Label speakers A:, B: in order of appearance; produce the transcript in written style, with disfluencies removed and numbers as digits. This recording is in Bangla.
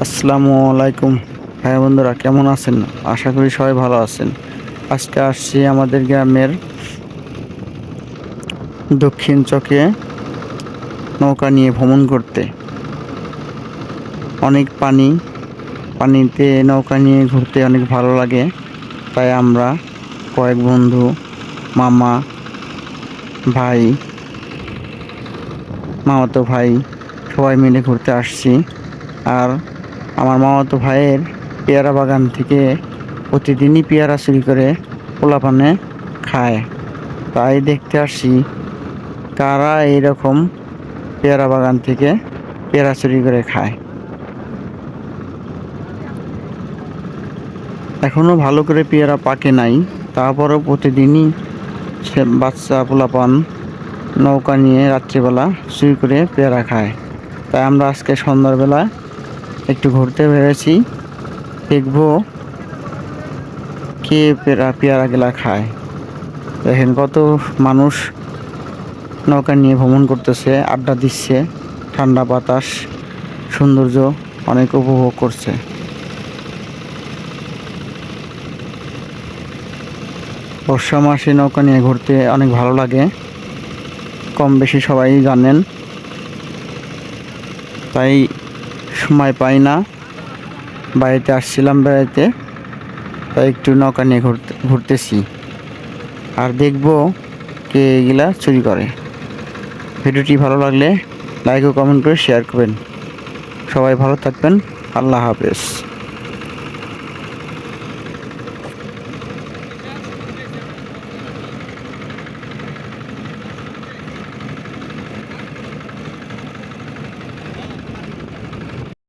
A: আসসালামু আলাইকুম। হ্যাঁ বন্ধুরা, কেমন আছেন? আশা করি সবাই ভালো আছেন। আজকে আসছি আমাদের গ্রামের দক্ষিণ চকে নৌকা নিয়ে ভ্রমণ করতে। অনেক পানিতে নৌকা নিয়ে ঘুরতে অনেক ভালো লাগে। তাই আমরা কয়েক বন্ধু, মামা, ভাই, মামাতো ভাই সবাই মিলে ঘুরতে আসছি। আর আমার মামাতো ভাইয়ের পেয়ারা বাগান থেকে প্রতিদিনই পেয়ারা চুরি করে পোলাপানে খায়। তাই দেখতে আসছি কারা এইরকম পেয়ারা বাগান থেকে পেয়ারা চুরি করে খায়। এখনো ভালো করে পেয়ারা পাকে নাই, তারপরেও প্রতিদিনই সে বাচ্চা পোলাপান নৌকা নিয়ে রাত্রিবেলা চুরি করে পেয়ারা খায়। তাই আমরা আজকে সন্ধ্যাবেলা একটু ঘুরতে বেরোছি, দেখবো কে পেয়ারা গেলা খায়। দেখেন কত মানুষ নৌকা নিয়ে ভ্রমণ করতেছে, আড্ডা দিচ্ছে, ঠান্ডা বাতাস, সৌন্দর্য অনেক উপভোগ করছে। বর্ষা মাসে নৌকা নিয়ে ঘুরতে অনেক ভালো লাগে, কম বেশি সবাই জানেন। তাই সময় পাই না, বাড়িতে আসছিলাম বেড়াইতে, তাই একটু নৌকা নিয়ে ঘুরতেছি। আর দেখবো কে এগুলা চুরি করে। ভিডিওটি ভালো লাগলে লাইক ও কমেন্ট করে শেয়ার করবেন। সবাই ভালো থাকবেন। আল্লাহ হাফেজ।